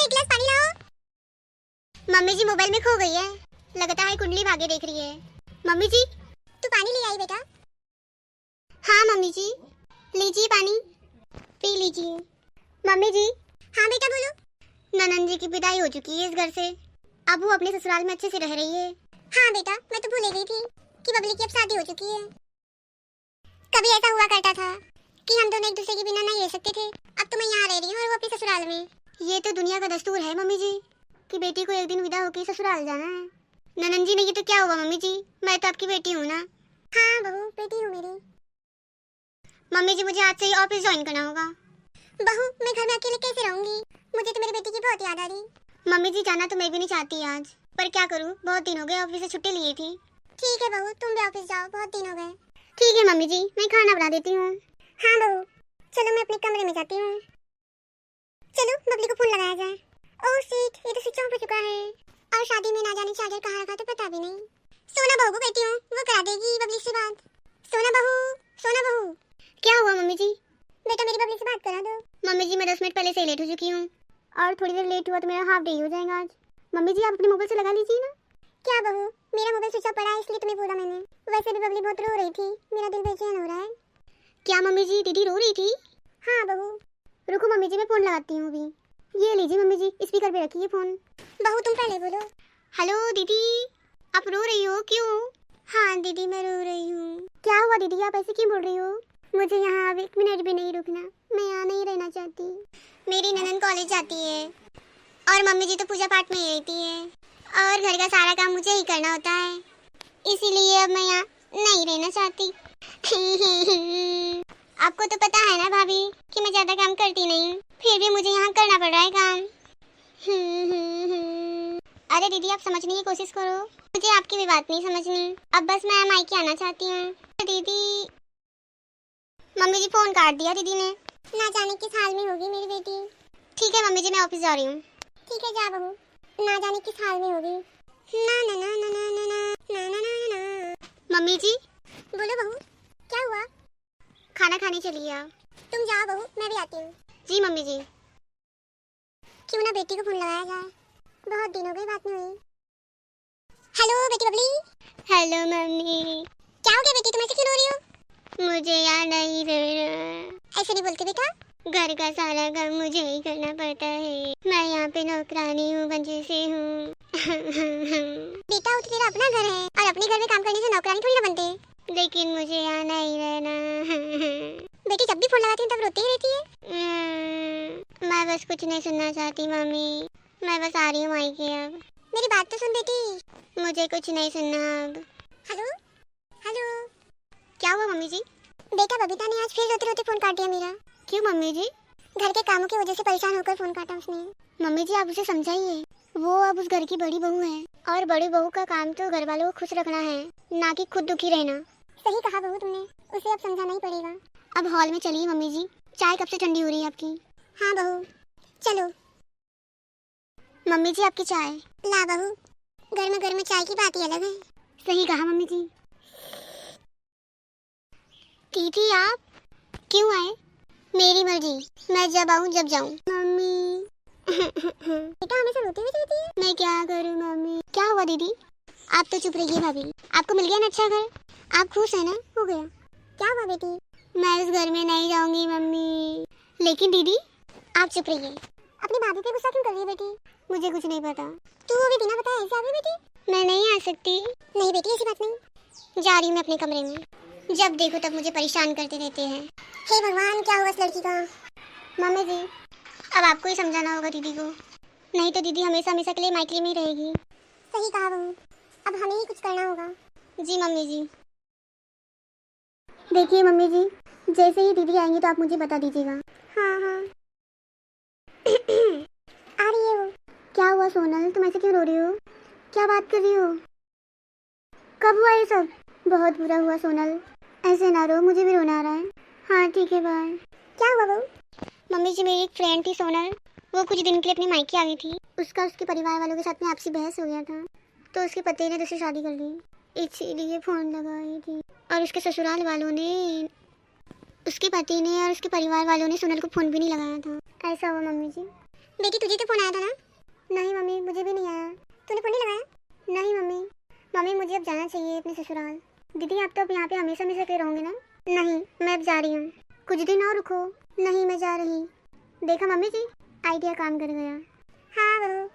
एक गिलास पानी लाओ। मम्मी जी मोबाइल में खो गई है, लगता है कुंडली भाग्य देख रही है। मम्मी जी तू पानी ले आई बेटा। हाँ मम्मी जी, लीजिए पानी पी लीजिए। मम्मी जी। हाँ बेटा बोलो। ननन जी की विदाई हो चुकी है इस घर से, अब वो अपने ससुराल में अच्छे से रह रही है। हाँ बेटा मैं तो भूल गई थी कि बबली की अब शादी हो चुकी है। कभी ऐसा हुआ करता था कि हम दोनों एक दूसरे के बिना नहीं रह सकते थे, अब तो मैं यहाँ रह रही हूँ और वो अपने ससुराल में। ये तो दुनिया का दस्तूर है मम्मी जी कि बेटी को एक दिन विदा होकर ससुराल जाना है। ननन जी नहीं तो क्या हुआ मम्मी जी, मैं तो आपकी बेटी हूँ ना। हाँ बहू बेटी हूँ मेरी। मम्मी जी मुझे आज से ही ऑफिस ज्वाइन करना होगा। बहू मैं घर में अकेले कैसे रहूंगी, मुझे तो मेरी बेटी की बहुत याद आ रही। मम्मी जी जाना तो मैं भी नहीं चाहती आज, पर क्या करूँ बहुत दिन हो गए ऑफिस से छुट्टी ली थी। ठीक है बहू तुम भी ऑफिस जाओ, बहुत दिन हो गए। ठीक है मम्मी जी मैं खाना बना देती हूँ। हाँ बहू चलो मैं अपने कमरे में जाती हूँ। चलो बबली को फोन लगाया जाए। ओह सीट ये तो स्विच ऑफ हो चुका है और शादी में ना जाने चार्जर कहाँ रखा तो पता भी नहीं। सोना बहू को कहती हूँ वो करा देगी बबली से बात। सोना बहू सोना बहू। क्या हुआ मम्मी जी? बेटा मेरी बबली से बात करा दो। मम्मी जी मैं 10 मिनट पहले से लेट हो चुकी हूँ और थोड़ी देर लेट हुआ तो मेरा हाफ डे हो जाएगा आज। मम्मी जी आप अपने मोबाइल से लगा लीजिए ना। क्या बहू मेरा मोबाइल स्विच ऑफ पड़ा है इसलिए तुम्हें बोला मैंने। वैसे भी बबली बहुत रो रही थी, मेरा दिल बेचैन हो रहा है। क्या मम्मी जी दीदी रो रही थी? हाँ बहू। रुको मम्मी जी मैं फोन लगाती हूँ अभी। ये लीजिए मम्मी जी स्पीकर पे रखिए फोन। बहू तुम पहले बोलो। हेलो दीदी आप रो रही हो क्यों? हाँ दीदी मैं रो रही हूँ। क्या हुआ दीदी आप ऐसे क्यों बोल रही हो? मुझे यहाँ अब 1 मिनट भी नहीं रुकना, मैं यहाँ नहीं रहना चाहती। मेरी ननन कॉलेज जाती है और मम्मी जी तो पूजा पाठ में ही रहती है और घर का सारा काम मुझे ही करना होता है, इसीलिए अब मैं यहाँ नहीं रहना चाहती। आपको तो पता है ना भाभी कि मैं ज्यादा काम करती नहीं, फिर भी मुझे यहाँ करना पड़ रहा है काम। अरे दीदी आप समझने की कोशिश करो, मुझे आपकी भी बात नहीं समझनी, अब बस मैं मायके आना चाहती हूँ। दीदी मम्मी जी फोन काट दिया दीदी ने, ना जाने किस हाल में होगी मेरी बेटी। ठीक है मम्मी जी मैं ऑफिस जा रही हूँ। ठीक है जा बहू, ना जाने किस हाल में होगी। ना ना ना ना ना ना ना ना ना ना। मम्मी जी बोलो बहू क्या हुआ? खाना खाने चलिए आप। तुम जाओ बहू मैं भी आती हूँ। जी मम्मी जी। क्यों ना बेटी को फोन लगाया जाए, बहुत दिन हो गए बात नहीं हुई। हेलो बेटी बबली। Hello mummy. क्या हो गया बेटी तुम ऐसे क्यों रो रही हो? मुझे यहाँ नहीं रहना। ऐसे नहीं बोलते बेटा, घर का सारा काम मुझे ही करना पड़ता है, मैं यहाँ पे नौकरानी हूँ बंजे से हूँ। बेटा वो तो तेरा अपना घर है और अपने घर में काम करने से नौकरानी थोड़ी ना बनते, लेकिन मुझे यहाँ नहीं रहना। बेटी जब भी फोन लगाती हूँ तब रोती ही रहती है। मैं बस कुछ नहीं सुनना चाहती मम्मी, मैं बस आ रही हूँ मायके अब। मेरी बात तो सुन बेटी, मुझे कुछ नहीं सुनना अब। Hello hello. क्या हुआ मम्मी जी? बेटा बबीता ने आज फिर रोते रोते फोन काट दिया मेरा। क्यों मम्मी जी? घर के कामों की वजह से परेशान होकर फोन काटा उसने। मम्मी जी आप उसे समझाइए, वो अब उस घर की बड़ी बहू है और बड़ी बहू का काम तो घर वालों को खुश रखना है, ना कि खुद दुखी रहना। सही कहा बहू तुमने, उसे अब समझाना ही पड़ेगा। अब हॉल में चलिए मम्मी जी, चाय कब से ठंडी हो रही है आपकी। हाँ बहू चलो। मम्मी जी आपकी चाय। ला बहू, गर्म चाय की बात ही अलग है। सही कहा मम्मी जी। दीदी आप क्यों आए? मेरी मर्जी, मैं जब आऊँ जब जाऊँ। मम्मी बेटा हमेशा रोते हुए रहती है। मैं क्या करूँ मम्मी। क्या हुआ दीदी? आप तो चुप रहिए भाभी, आपको मिल गया ना अच्छा घर, आप खुश है ना? हो गया। क्या हुआ बेटी? मैं उस घर में नहीं जाऊंगी मम्मी। लेकिन दीदी आप चुप रहिए। अपनी भाभी पे गुस्सा क्यों कर रही है बेटी? मुझे कुछ नहीं पता। तू अभी बिना बताए ऐसे आ गई बेटी? मैं नहीं आ सकती। नहीं बेटी ऐसी बात नहीं। जा रही हूँ मैं अपने कमरे में, जब देखो तब मुझे परेशान करते रहते हैं। हे भगवान क्या हुआ इस लड़की का? मम्मी जी अब आपको ही समझाना होगा दीदी को, नहीं तो दीदी हमेशा हमेशा के लिए मायके में ही रहेगी। सही कहा बहू, अब हमें ही कुछ करना होगा। जी मम्मी जी। देखिए मम्मी जी जैसे ही दीदी आएंगी तो आप मुझे बता दीजिएगा। हाँ हाँ। आ रही है वो। क्या हुआ सोनल तुम ऐसे क्यों रो रही हो? क्या बात कर रही हो? कब हुआ ये सब? बहुत बुरा हुआ सोनल, ऐसे ना रो, मुझे भी रोना आ रहा है। हाँ ठीक है बाय। क्या हुआ बहू? मम्मी जी मेरी एक फ्रेंड थी सोनल, वो कुछ दिन के लिए अपने मायके आ गई थी, उसका उसके परिवार वालों के साथ में आपसी बहस हो गया था, तो उसके पति ने दूसरी शादी कर ली, इसीलिए फोन लगाई थी। और उसके ससुराल वालों ने, उसके पति ने और उसके परिवार वालों ने सोनल को फोन भी नहीं लगाया था। ऐसा हुआ मम्मी जी। बेटी तुझे तो फोन आया था ना? नहीं मम्मी, मुझे भी नहीं आया। तूने फोन नहीं लगाया? नहीं मम्मी। मम्मी मुझे अब जाना चाहिए अपने ससुराल। दीदी आप तो अब यहाँ पे हमेशा हमेशा के रहोगे ना? नहीं, मैं अब जा रही हूँ। कुछ दिन और रुको। नहीं, मैं जा रही। देखा मम्मी जी, आइडिया काम कर गया। हाँ बहू,